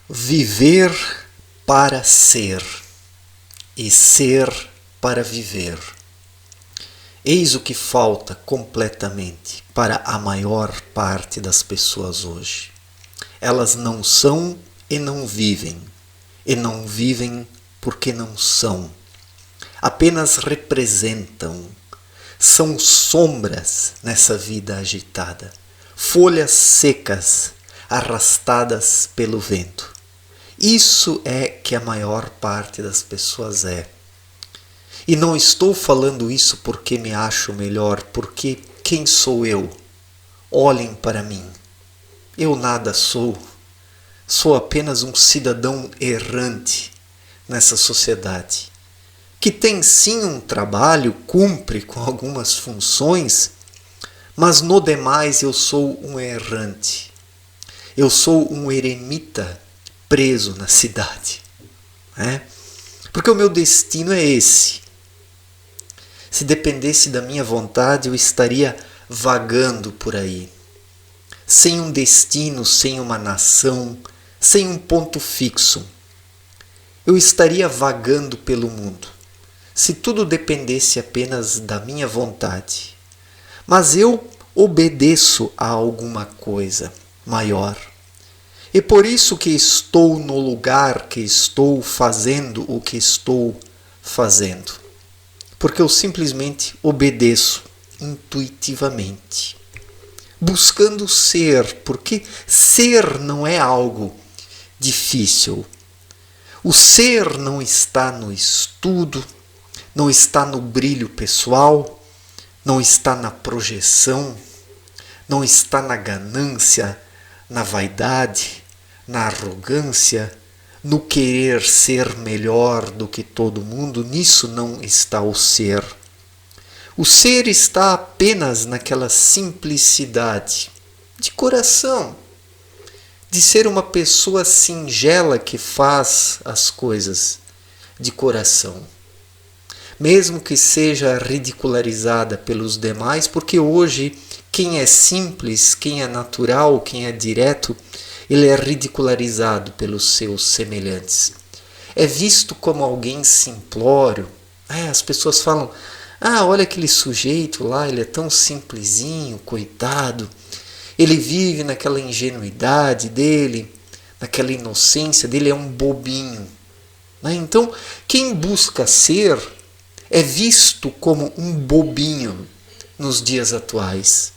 Viver para ser e ser para viver. Eis o que falta completamente para a maior parte das pessoas hoje. Elas não são e não vivem porque não são. Apenas representam. São sombras nessa vida agitada, folhas secas arrastadas pelo vento. Isso é que a maior parte das pessoas é. E não estou falando isso porque me acho melhor, porque quem sou eu? Olhem para mim. Eu nada sou. Sou apenas um cidadão errante nessa sociedade, que tem sim um trabalho, cumpre com algumas funções, mas no demais eu sou um errante. Eu sou um eremita preso na cidade. Porque o meu destino é esse. Se dependesse da minha vontade, eu estaria vagando por aí, sem um destino, sem uma nação, sem um ponto fixo. Eu estaria vagando pelo mundo, se tudo dependesse apenas da minha vontade. Mas eu obedeço a alguma coisa maior. E por isso que estou no lugar que estou, fazendo o que estou fazendo. Porque eu simplesmente obedeço intuitivamente. Buscando ser, porque ser não é algo difícil. O ser não está no estudo, não está no brilho pessoal, não está na projeção, não está na ganância, na vaidade, na arrogância, no querer ser melhor do que todo mundo. Nisso não está o ser. O ser está apenas naquela simplicidade de coração, de ser uma pessoa singela que faz as coisas de coração. Mesmo que seja ridicularizada pelos demais, porque hoje quem é simples, quem é natural, quem é direto, ele é ridicularizado pelos seus semelhantes. É visto como alguém simplório. As pessoas falam, olha aquele sujeito lá, ele é tão simplesinho, coitado. Ele vive naquela ingenuidade dele, naquela inocência dele, é um bobinho. Então, quem busca ser é visto como um bobinho nos dias atuais.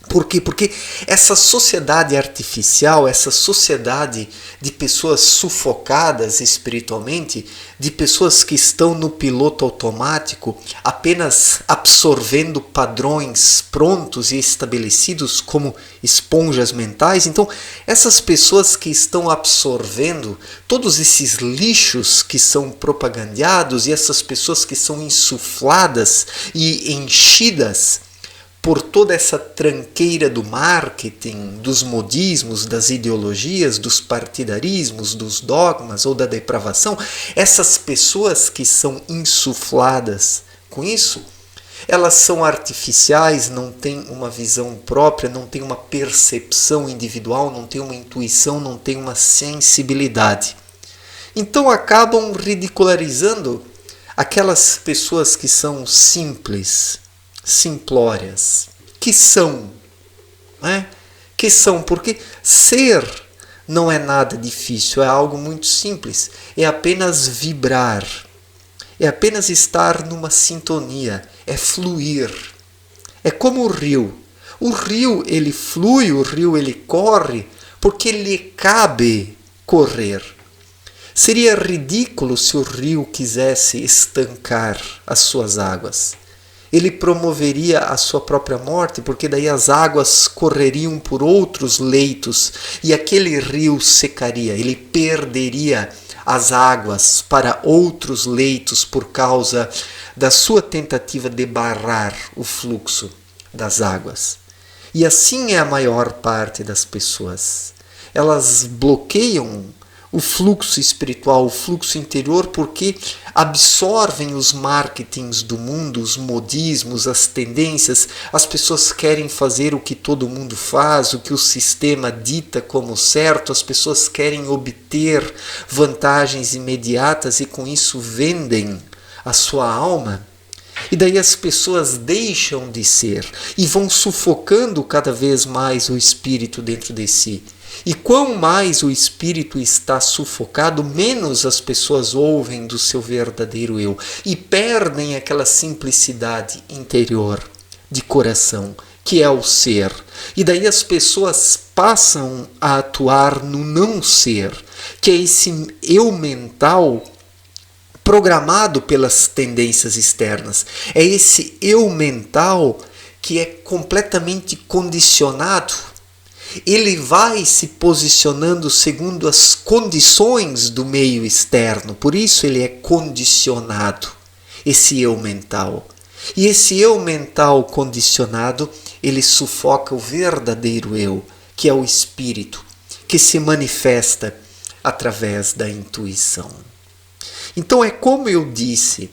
Por quê? Porque essa sociedade artificial, essa sociedade de pessoas sufocadas espiritualmente, de pessoas que estão no piloto automático, apenas absorvendo padrões prontos e estabelecidos como esponjas mentais. Então, essas pessoas que estão absorvendo todos esses lixos que são propagandeados e essas pessoas que são insufladas e enchidas por toda essa tranqueira do marketing, dos modismos, das ideologias, dos partidarismos, dos dogmas ou da depravação, essas pessoas que são insufladas com isso, elas são artificiais, não têm uma visão própria, não têm uma percepção individual, não têm uma intuição, não têm uma sensibilidade. Então acabam ridicularizando aquelas pessoas que são simples, simplórias, que são, porque ser não é nada difícil, é algo muito simples, é apenas vibrar, é apenas estar numa sintonia, é fluir, é como o rio ele flui, o rio ele corre, porque lhe cabe correr. Seria ridículo se o rio quisesse estancar as suas águas. Ele promoveria a sua própria morte, porque daí as águas correriam por outros leitos e aquele rio secaria, ele perderia as águas para outros leitos por causa da sua tentativa de barrar o fluxo das águas. E assim é a maior parte das pessoas. Elas bloqueiam o fluxo espiritual, o fluxo interior, porque absorvem os marketings do mundo, os modismos, as tendências. As pessoas querem fazer o que todo mundo faz, o que o sistema dita como certo. As pessoas querem obter vantagens imediatas e com isso vendem a sua alma. E daí as pessoas deixam de ser e vão sufocando cada vez mais o espírito dentro de si. E quanto mais o espírito está sufocado, menos as pessoas ouvem do seu verdadeiro eu e perdem aquela simplicidade interior de coração, que é o ser. E daí as pessoas passam a atuar no não ser, que é esse eu mental programado pelas tendências externas. É esse eu mental que é completamente condicionado. Ele vai se posicionando segundo as condições do meio externo, por isso ele é condicionado, esse eu mental. E esse eu mental condicionado, ele sufoca o verdadeiro eu, que é o espírito, que se manifesta através da intuição. Então é como eu disse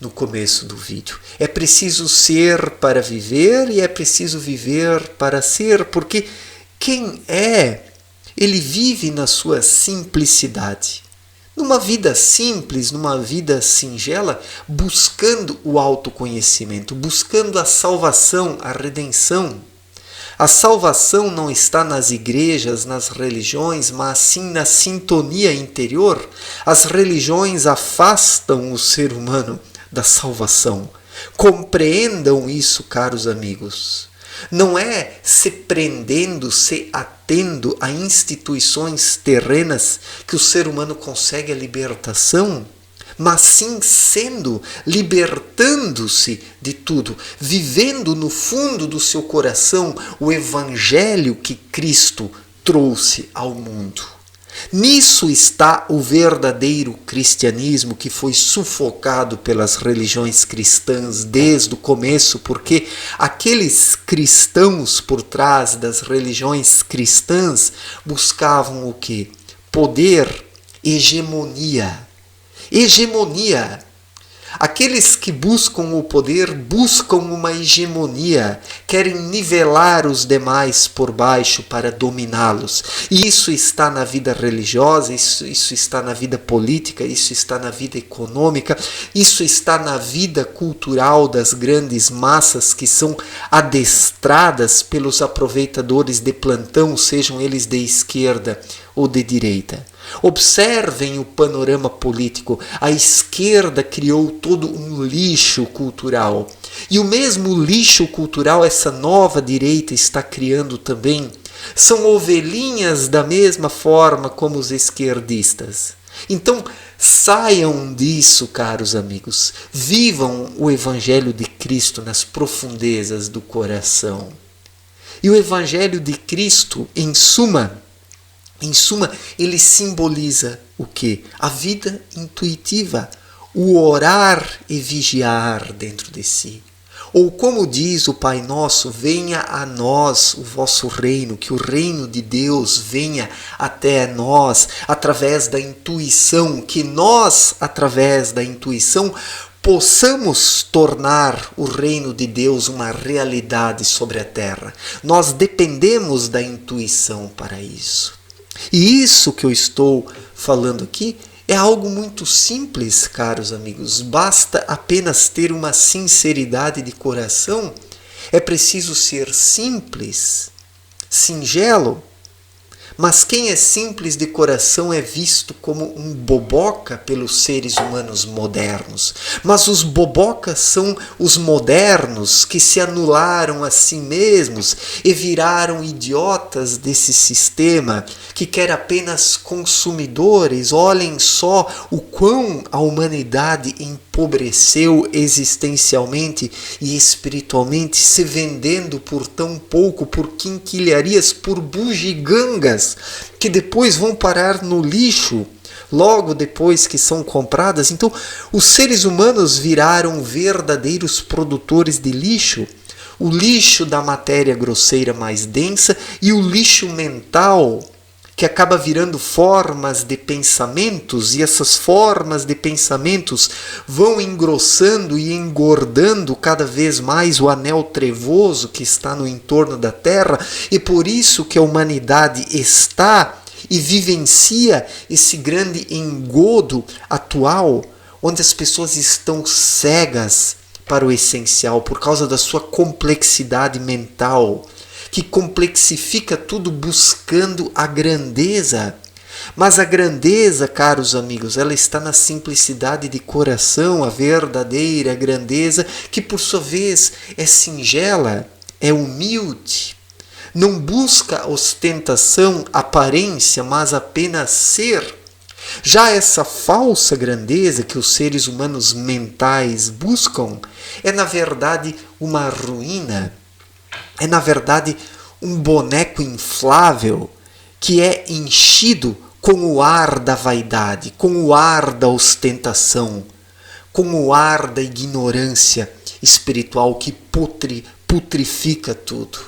no começo do vídeo, é preciso ser para viver e é preciso viver para ser, porque quem é, ele vive na sua simplicidade. Numa vida simples, numa vida singela, buscando o autoconhecimento, buscando a salvação, a redenção. A salvação não está nas igrejas, nas religiões, mas sim na sintonia interior. As religiões afastam o ser humano da salvação. Compreendam isso, caros amigos. Não é se prendendo, se atendo a instituições terrenas que o ser humano consegue a libertação, mas sim sendo, libertando-se de tudo, vivendo no fundo do seu coração o evangelho que Cristo trouxe ao mundo. Nisso está o verdadeiro cristianismo que foi sufocado pelas religiões cristãs desde o começo, porque aqueles cristãos por trás das religiões cristãs buscavam o quê? Poder, hegemonia. Hegemonia. Aqueles que buscam o poder buscam uma hegemonia, querem nivelar os demais por baixo para dominá-los. E isso está na vida religiosa, isso está na vida política, isso está na vida econômica, isso está na vida cultural das grandes massas que são adestradas pelos aproveitadores de plantão, sejam eles de esquerda ou de direita. Observem o panorama político. A esquerda criou todo um lixo cultural. E o mesmo lixo cultural essa nova direita está criando também. São ovelhinhas da mesma forma como os esquerdistas. Então, saiam disso, caros amigos. Vivam o Evangelho de Cristo nas profundezas do coração. E o Evangelho de Cristo, em suma, ele simboliza o quê? A vida intuitiva, o orar e vigiar dentro de si. Ou como diz o Pai Nosso, venha a nós o vosso reino, que o reino de Deus venha até nós através da intuição, que nós, através da intuição, possamos tornar o reino de Deus uma realidade sobre a terra. Nós dependemos da intuição para isso. E isso que eu estou falando aqui é algo muito simples, caros amigos. Basta apenas ter uma sinceridade de coração. É preciso ser simples, singelo. Mas quem é simples de coração é visto como um boboca pelos seres humanos modernos. Mas os bobocas são os modernos que se anularam a si mesmos e viraram idiotas desse sistema que quer apenas consumidores. Olhem só o quão a humanidade empobreceu existencialmente e espiritualmente, se vendendo por tão pouco, por quinquilharias, por bugigangas, que depois vão parar no lixo, logo depois que são compradas. Então, os seres humanos viraram verdadeiros produtores de lixo, o lixo da matéria grosseira mais densa e o lixo mental, que acaba virando formas de pensamentos, e essas formas de pensamentos vão engrossando e engordando cada vez mais o anel trevoso que está no entorno da Terra, e por isso que a humanidade está e vivencia esse grande engodo atual, onde as pessoas estão cegas para o essencial por causa da sua complexidade mental, que complexifica tudo buscando a grandeza. Mas a grandeza, caros amigos, ela está na simplicidade de coração, a verdadeira grandeza, que por sua vez é singela, é humilde. Não busca ostentação, aparência, mas apenas ser. Já essa falsa grandeza que os seres humanos mentais buscam é, na verdade, uma ruína. É, na verdade, um boneco inflável que é enchido com o ar da vaidade, com o ar da ostentação, com o ar da ignorância espiritual que putrifica tudo.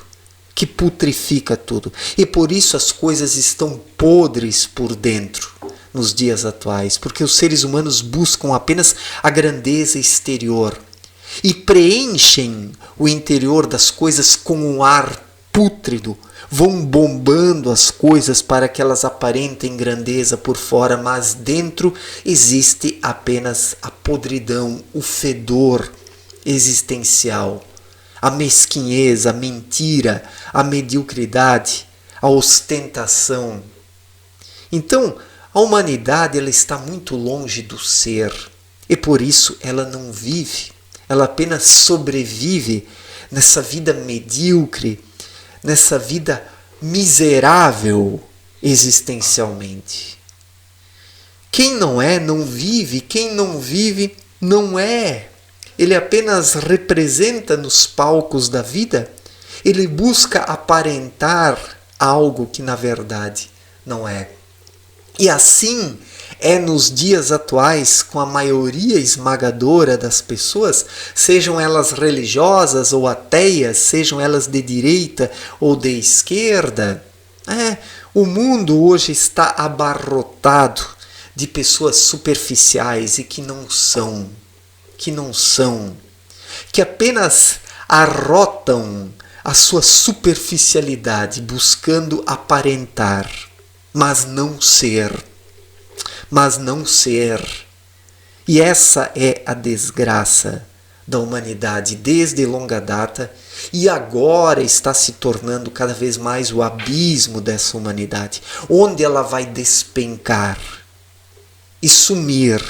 Que putrifica tudo. E por isso as coisas estão podres por dentro nos dias atuais, porque os seres humanos buscam apenas a grandeza exterior e preenchem o interior das coisas com um ar pútrido, vão bombando as coisas para que elas aparentem grandeza por fora, mas dentro existe apenas a podridão, o fedor existencial. A mesquinhez, a mentira, a mediocridade, a ostentação. Então, a humanidade ela está muito longe do ser e por isso ela não vive, ela apenas sobrevive nessa vida medíocre, nessa vida miserável existencialmente. Quem não é, não vive, quem não vive, não é. Ele apenas representa nos palcos da vida, ele busca aparentar algo que na verdade não é. E assim é nos dias atuais com a maioria esmagadora das pessoas, sejam elas religiosas ou ateias, sejam elas de direita ou de esquerda. O mundo hoje está abarrotado de pessoas superficiais e que não são, que apenas arrotam a sua superficialidade buscando aparentar, mas não ser. E essa é a desgraça da humanidade desde longa data e agora está se tornando cada vez mais o abismo dessa humanidade, onde ela vai despencar e sumir,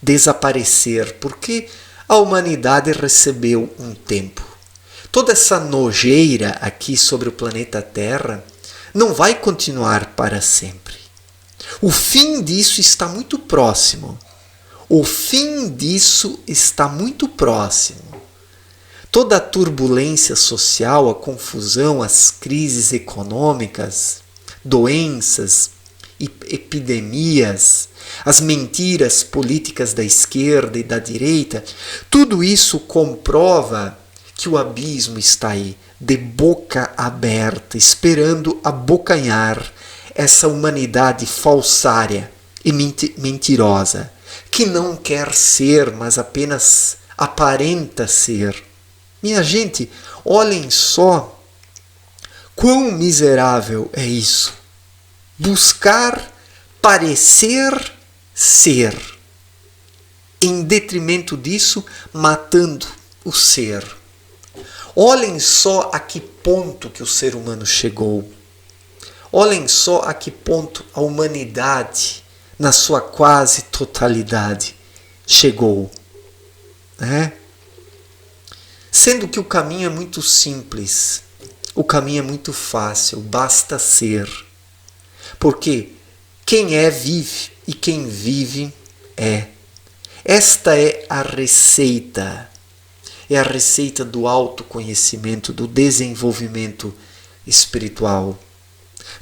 desaparecer, porque a humanidade recebeu um tempo. Toda essa nojeira aqui sobre o planeta Terra não vai continuar para sempre. O fim disso está muito próximo. Toda a turbulência social, a confusão, as crises econômicas, doenças, epidemias, as mentiras políticas da esquerda e da direita, tudo isso comprova que o abismo está aí, de boca aberta, esperando abocanhar essa humanidade falsária e mentirosa, que não quer ser, mas apenas aparenta ser. Minha gente, olhem só quão miserável é isso. Buscar parecer ser. Em detrimento disso, matando o ser. Olhem só a que ponto que o ser humano chegou. Olhem só a que ponto a humanidade, na sua quase totalidade, chegou. Sendo que o caminho é muito simples, o caminho é muito fácil, basta ser. Porque quem é, vive, e quem vive, é. Esta é a receita. É a receita do autoconhecimento, do desenvolvimento espiritual,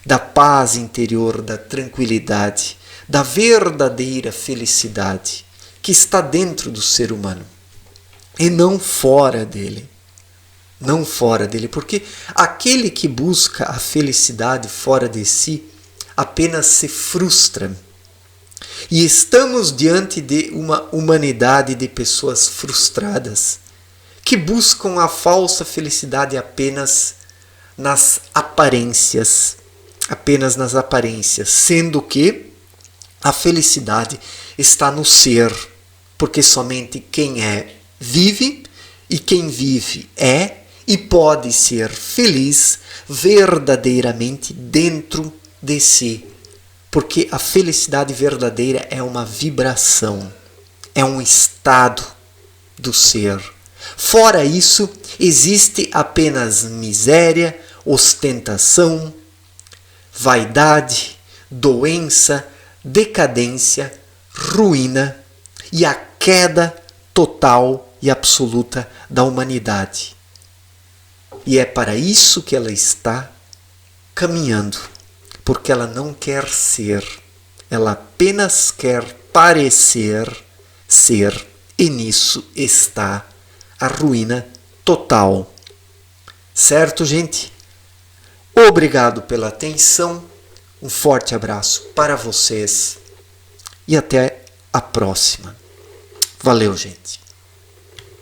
da paz interior, da tranquilidade, da verdadeira felicidade que está dentro do ser humano e não fora dele. Não fora dele, porque aquele que busca a felicidade fora de si apenas se frustra. E estamos diante de uma humanidade de pessoas frustradas que buscam a falsa felicidade apenas nas aparências, sendo que a felicidade está no ser, porque somente quem é vive, e quem vive é e pode ser feliz verdadeiramente dentro de si. Porque a felicidade verdadeira é uma vibração, é um estado do ser. Fora isso, existe apenas miséria, ostentação, vaidade, doença, decadência, ruína e a queda total e absoluta da humanidade. E é para isso que ela está caminhando. Porque ela não quer ser, ela apenas quer parecer ser, e nisso está a ruína total. Certo, gente? Obrigado pela atenção, um forte abraço para vocês e até a próxima. Valeu, gente!